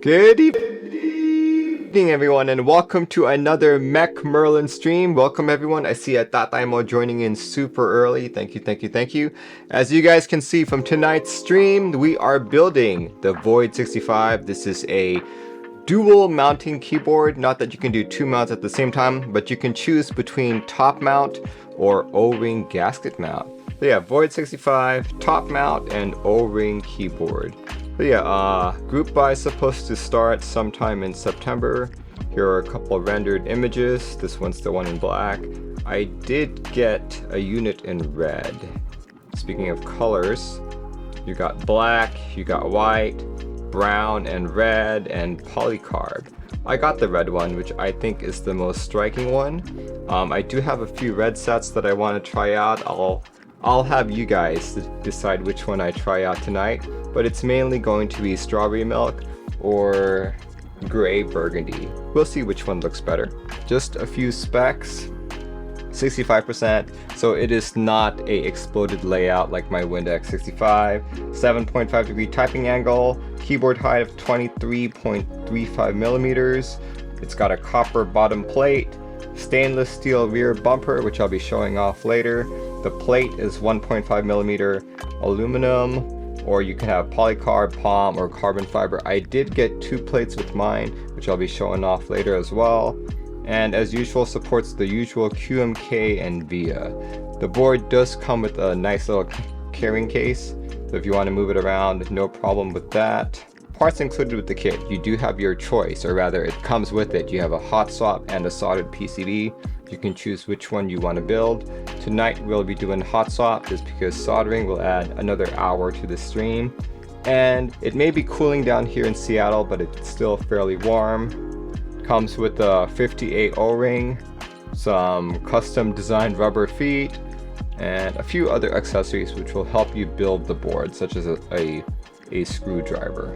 Good evening, everyone, and welcome to another Mech Merlin stream. Welcome, everyone. I see a Tataimo joining in super early. Thank you, thank you, thank you. As you guys can see from tonight's stream, we are building the Void 65. This is a dual mounting keyboard. Not that you can do two mounts at the same time, but you can choose between top mount or O-ring gasket mount. So yeah, Void 65, top mount, and O-ring keyboard. So yeah, group buy is supposed to start sometime in September. Here are a couple of rendered images. This one's the one in black. I did get a unit in red. Speaking of colors, you got black, you got white, brown and red, and polycarb. I got the red one, which I think is the most striking one. I do have a few red sets that I want to try out. I'll have you guys decide which one I try out tonight, but it's mainly going to be strawberry milk or gray burgundy. We'll see which one looks better. Just a few specs. 65%, so it is not a exploded layout like my Windex 65. 7.5 degree typing angle, keyboard height of 23.35 millimeters. It's got a copper bottom plate, stainless steel rear bumper, which I'll be showing off later. The plate is 1.5 millimeter aluminum, or you can have polycarb, palm, or carbon fiber. I did get two plates with mine, which I'll be showing off later as well. And as usual, supports the usual QMK and VIA. The board does come with a nice little carrying case, so if you want to move it around, no problem with that. Parts included with the kit, you do have your choice, or rather it comes with it. You have a hot swap and a soldered PCB. You can choose which one you want to build. Tonight we'll be doing hot swap just because soldering will add another hour to the stream. And it may be cooling down here in Seattle, but it's still fairly warm. Comes with a 58 O-ring, some custom designed rubber feet, and a few other accessories which will help you build the board, such as a screwdriver.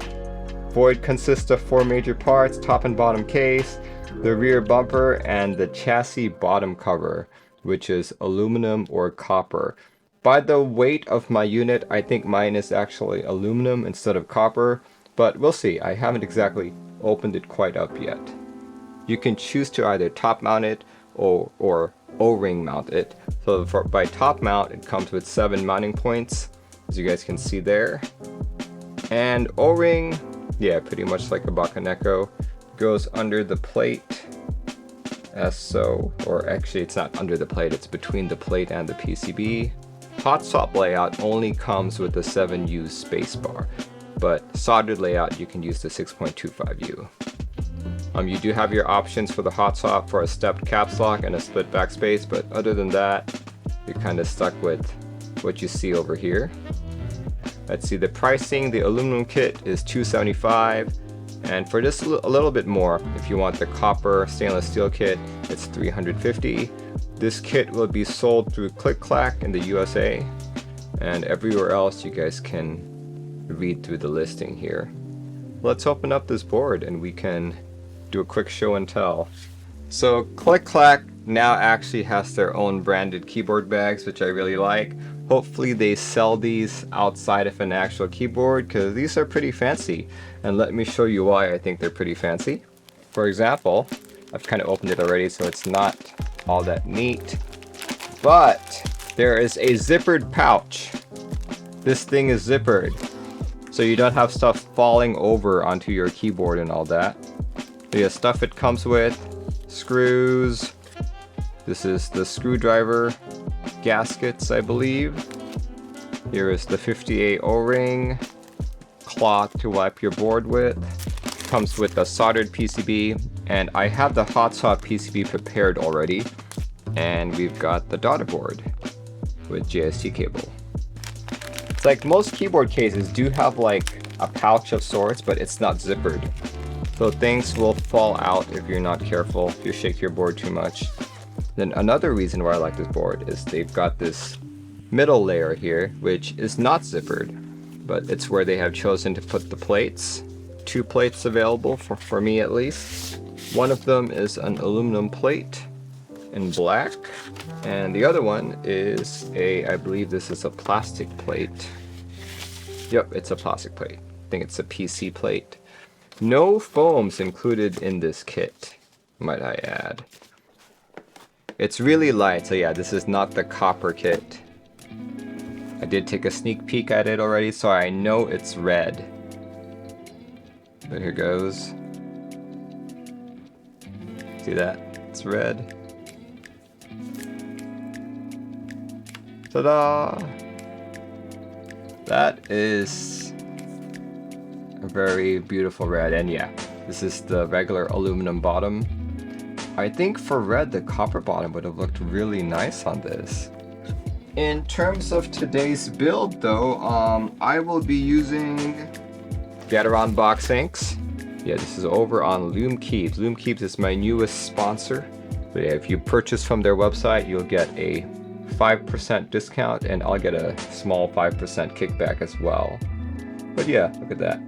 Void consists of four major parts: top and bottom case, the rear bumper, and the chassis bottom cover, which is aluminum or copper. By the weight of my unit, I think mine is actually aluminum instead of copper, but we'll see. I haven't exactly opened it quite up yet. You can choose to either top mount it or O-ring mount it. So by top mount, it comes with 7 mounting points, as you guys can see there. And O-ring, yeah, pretty much like a Bakaneko, goes under the plate as so, or actually it's not under the plate, it's between the plate and the PCB. Hot swap layout only comes with the 7U spacebar, but soldered layout you can use the 6.25U. You do have your options for the hot swap for a stepped caps lock and a split backspace, but other than that, you're kind of stuck with what you see over here. Let's see, the pricing. The aluminum kit is $275, and for just a little bit more, if you want the copper stainless steel kit, it's $350. This kit will be sold through Click-Clack in the USA, and everywhere else you guys can read through the listing here. Let's open up this board and we can do a quick show and tell. So Click-Clack now actually has their own branded keyboard bags, which I really like. Hopefully they sell these outside of an actual keyboard, because these are pretty fancy. And let me show you why I think they're pretty fancy. For example, I've kind of opened it already, so it's not all that neat, but there is a zippered pouch. This thing is zippered, so you don't have stuff falling over onto your keyboard and all that. The stuff it comes with: screws. This is the screwdriver gaskets, I believe. Here is the 58 O-ring, cloth to wipe your board with. Comes with a soldered PCB, and I have the hot swap PCB prepared already. And we've got the daughter board with JST cable. It's like most keyboard cases do have like a pouch of sorts, but it's not zippered. So things will fall out if you're not careful, if you shake your board too much. Then another reason why I like this board is they've got this middle layer here, which is not zippered, but it's where they have chosen to put the plates. 2 plates available for me at least. One of them is an aluminum plate in black, and the other one is I believe this is a plastic plate. Yep, it's a plastic plate. I think it's a PC plate. No foams included in this kit, might I add. It's really light, so yeah, this is not the copper kit. I did take a sneak peek at it already, so I know it's red. But here goes. See that? It's red. Ta-da! That is a very beautiful red, and yeah, this is the regular aluminum bottom. I think for red, the copper bottom would have looked really nice on this. In terms of today's build though, I will be using Gateron box inks. Yeah, this is over on Keebio. Keebio is my newest sponsor. But yeah, if you purchase from their website, you'll get a 5% discount, and I'll get a small 5% kickback as well. But yeah, look at that.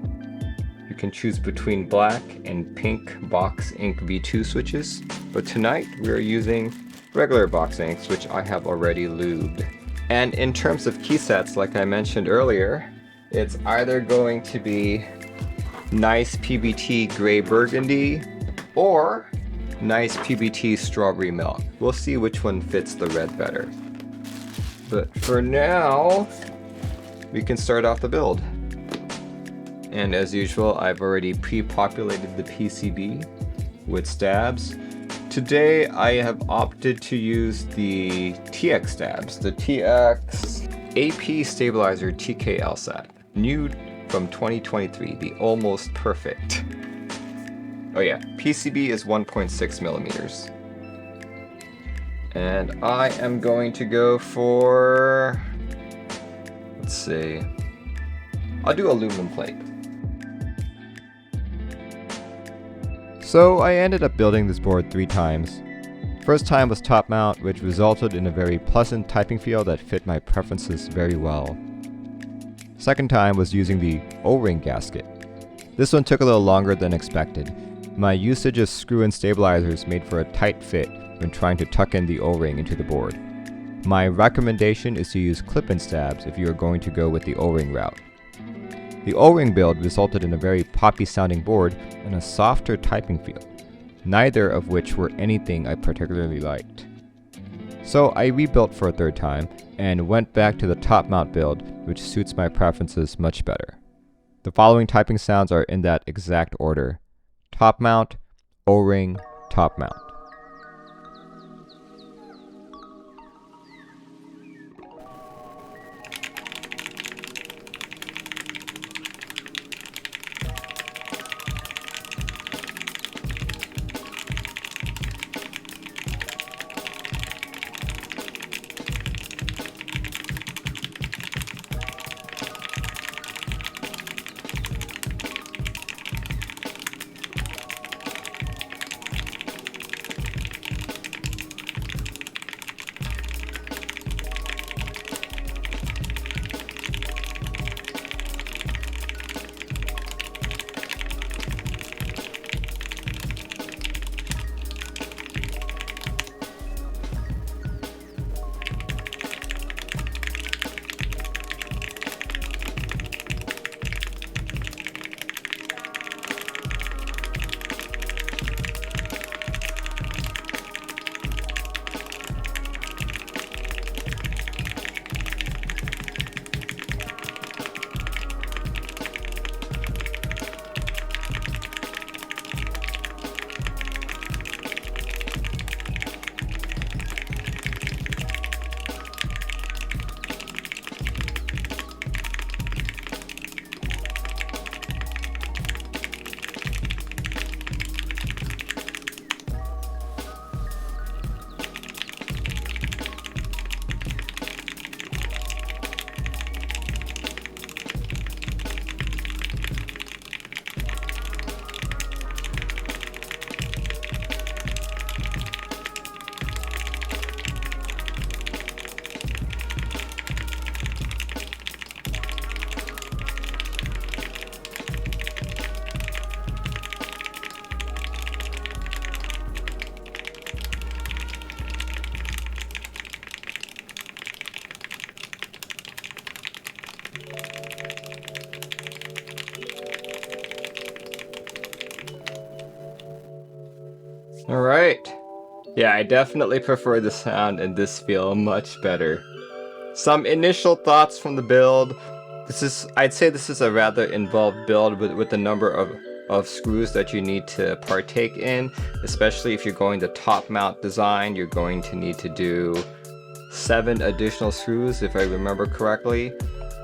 You can choose between black and pink box ink V2 switches. But tonight we're using regular box inks, which I have already lubed. And in terms of key sets, like I mentioned earlier, it's either going to be NicePBT Gray Burgundy or NicePBT Strawberry Milk. We'll see which one fits the red better. But for now, we can start off the build. And as usual, I've already pre-populated the PCB with stabs. Today I have opted to use the TX stabs, the TX AP Stabilizer TK LSAT, new from 2023, the almost perfect. Oh yeah, PCB is 1.6 millimeters. And I am going to go for, let's see, I'll do aluminum plate. So I ended up building this board 3 times. First time was top mount, which resulted in a very pleasant typing feel that fit my preferences very well. Second time was using the O-ring gasket. This one took a little longer than expected. My usage of screw-in stabilizers made for a tight fit when trying to tuck in the O-ring into the board. My recommendation is to use clip-in stabs if you are going to go with the O-ring route. The O-ring build resulted in a very poppy sounding board and a softer typing feel, neither of which were anything I particularly liked. So I rebuilt for a 3rd time and went back to the top mount build, which suits my preferences much better. The following typing sounds are in that exact order: top mount, O-ring, top mount. Alright. Yeah, I definitely prefer the sound and this feel much better. Some initial thoughts from the build. I'd say this is a rather involved build with the number of screws that you need to partake in, especially if you're going the top mount design. You're going to need to do 7 additional screws if I remember correctly.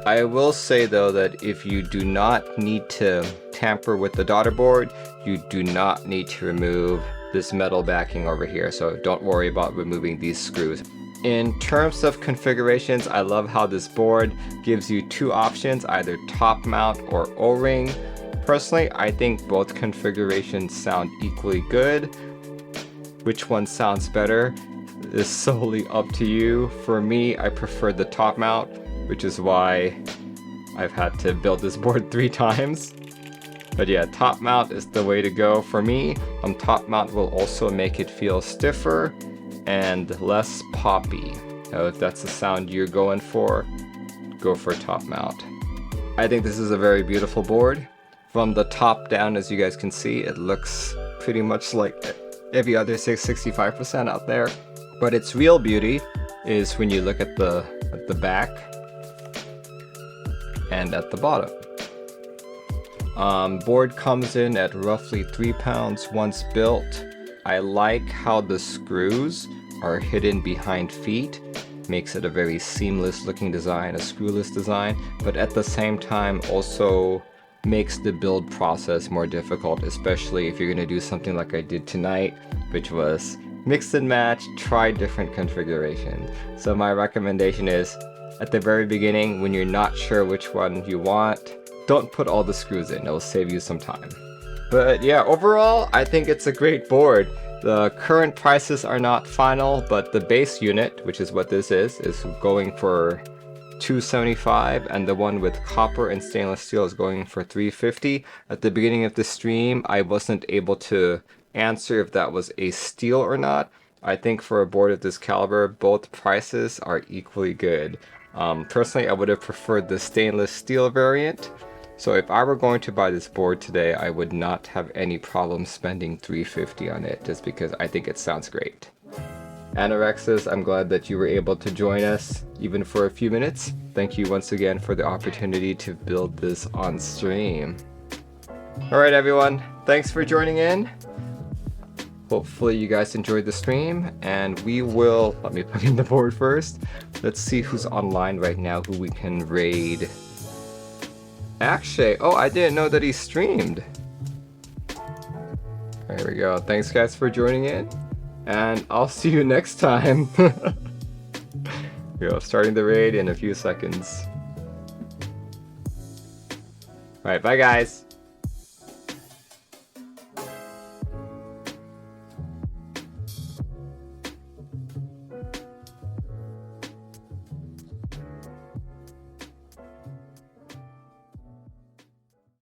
I will say though that if you do not need to tamper with the daughter board, you do not need to remove this metal backing over here, so don't worry about removing these screws. In terms of configurations, I love how this board gives you 2 options, either top mount or O-ring. Personally, I think both configurations sound equally good. Which one sounds better is solely up to you. For me, I prefer the top mount, which is why I've had to build this board 3 times. But yeah, top mount is the way to go for me. Top mount will also make it feel stiffer and less poppy. Now, if that's the sound you're going for, go for top mount. I think this is a very beautiful board. From the top down, as you guys can see, it looks pretty much like every other 665% out there. But its real beauty is when you look at the back and at the bottom. Board comes in at roughly 3 pounds once built. I like how the screws are hidden behind feet. Makes it a very seamless looking design, a screwless design, but at the same time also makes the build process more difficult, especially if you're going to do something like I did tonight, which was mix and match, try different configurations. So my recommendation is, at the very beginning, when you're not sure which one you want, don't put all the screws in, it'll save you some time. But yeah, overall, I think it's a great board. The current prices are not final, but the base unit, which is what this is going for $275, and the one with copper and stainless steel is going for $350. At the beginning of the stream, I wasn't able to answer if that was a steal or not. I think for a board of this caliber, both prices are equally good. Personally, I would have preferred the stainless steel variant. So if I were going to buy this board today, I would not have any problem spending $350 on it, just because I think it sounds great. Anorexus, I'm glad that you were able to join us, even for a few minutes. Thank you once again for the opportunity to build this on stream. Alright everyone, thanks for joining in. Hopefully you guys enjoyed the stream, and we will, let me put in the board first. Let's see who's online right now, who we can raid. Akshay, oh, I didn't know that he streamed. There we go. Thanks guys for joining in, and I'll see you next time. Yo, starting the raid in a few seconds. Alright, bye guys.